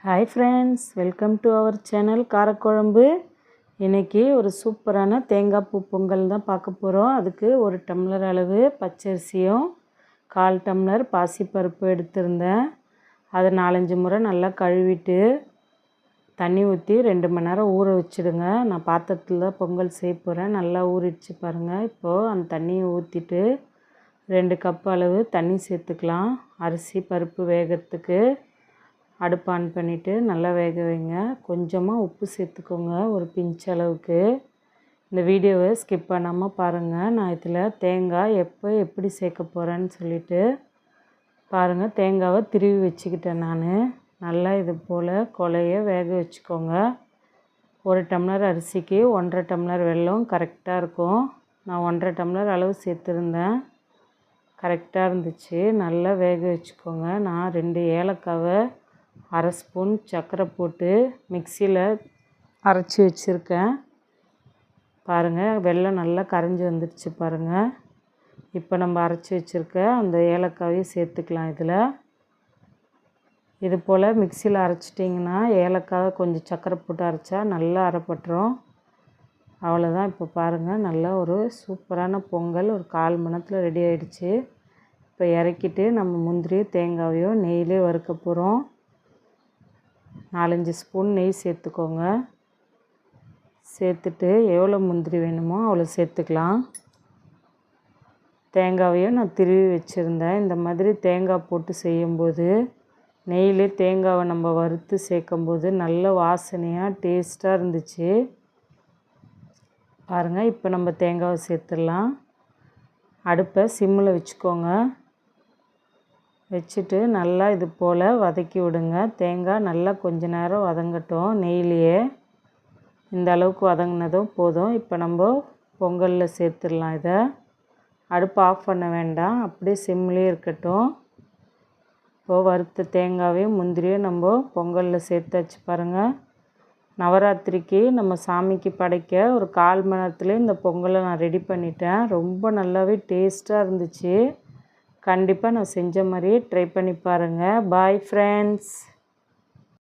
Hi friends, welcome to our channel Karakuzhambu. இன்றைக்கி ஒரு சூப்பரான தேங்காய் பூ பொங்கல் தான் பார்க்க போகிறோம். அதுக்கு 1 டம்ளர் அளவு பச்சரிசியும் 1/4 டம்ளர் பாசிப்பருப்பு எடுத்திருந்தேன். அதை 4-5 முறை நல்லா கழுவிட்டு தண்ணி ஊற்றி 2 மணி நேரம் ஊற வச்சுடுங்க. நான் பாத்திரத்தில் தான் பொங்கல் செய்ய போகிறேன். நல்லா ஊறிடுச்சு பாருங்கள். இப்போது அந்த தண்ணியை ஊற்றிட்டு 2 கப் அளவு தண்ணி சேர்த்துக்கலாம். அரிசி பருப்பு வேகிறதுக்கு அடுப்பு ஆன் பண்ணிவிட்டு நல்லா வேக வைங்க. கொஞ்சமாக உப்பு சேர்த்துக்கோங்க, ஒரு பிஞ்ச் அளவுக்கு. இந்த வீடியோவை ஸ்கிப் பண்ணாமல் பாருங்கள். நான் இதில் தேங்காய் எப்படி சேர்க்க போகிறேன்னு சொல்லிவிட்டு பாருங்கள். தேங்காவை திருவி வச்சுக்கிட்டேன் நான். நல்லா இது போல் கொலைய வேக வச்சுக்கோங்க. 1 டம்ளர் அரிசிக்கு 1.5 டம்ளர் வெல்லம் கரெக்டாக இருக்கும். நான் 1.5 டம்ளர் அளவு சேர்த்துருந்தேன், கரெக்டாக இருந்துச்சு. நல்லா வேக வச்சுக்கோங்க. நான் 2 ஏலக்காவை 1/2 ஸ்பூன் சர்க்கரை போட்டு மிக்சியில் அரைச்சி வச்சுருக்கேன். பாருங்கள், வெல்லம் நல்லா கரைஞ்சி வந்துடுச்சு பாருங்கள். இப்போ நம்ம அரைச்சி வச்சுருக்க அந்த ஏலக்காவையும் சேர்த்துக்கலாம். இது போல் மிக்சியில் அரைச்சிட்டிங்கன்னா ஏலக்காவை கொஞ்சம் சர்க்கரை போட்டு அரைச்சா நல்லா அரைப்பட்டுரும். அவ்வளோதான். இப்போ பாருங்கள், நல்லா ஒரு சூப்பரான பொங்கல் ஒரு 1/4 மணி நேரத்தில் ரெடி ஆகிடுச்சு. இப்போ இறக்கிட்டு நம்ம முந்திரியும் தேங்காயையும் நெய்யிலே வறுக்க போகிறோம். 4-5 ஸ்பூன் நெய் சேர்த்துக்கோங்க. சேர்த்துட்டு எவ்வளோ முந்திரி வேணுமோ அவ்வளோ சேர்த்துக்கலாம். தேங்காயையும் நான் திருவி வச்சுருந்தேன். இந்த மாதிரி தேங்காய் போட்டு செய்யும்போது நெய்யிலே தேங்காவை நம்ம வறுத்து சேர்க்கும்போது நல்ல வாசனையாக டேஸ்ட்டாக இருந்துச்சு பாருங்கள். இப்போ நம்ம தேங்காவை சேர்த்துடலாம். அடுப்பை சிம்மில் வச்சுக்கோங்க. வச்சுட்டு நல்லா இது போல் வதக்கி விடுங்க. தேங்காய் நல்லா கொஞ்ச நேரம் வதங்கட்டும் நெய்யிலேயே. இந்த அளவுக்கு வதங்கினதும் போதும். இப்போ நம்ம பொங்கலில் சேர்த்துடலாம். இதை அடுப்பு ஆஃப் பண்ண வேண்டாம், அப்படியே சிம்லேயே இருக்கட்டும். இப்போது வறுத்த தேங்காவையும் முந்திரியும் நம்ம பொங்கலில் சேர்த்தாச்சு பாருங்கள். நவராத்திரிக்கு நம்ம சாமிக்கு படைக்க ஒரு 1/4 மணி நேரத்துலேயே இந்த பொங்கலை நான் ரெடி பண்ணிட்டேன். ரொம்ப நல்லாவே டேஸ்ட்டாக இருந்துச்சு. கண்டிப்பாக நான் செஞ்ச மாதிரியே ட்ரை பண்ணி பாருங்கள். Bye friends.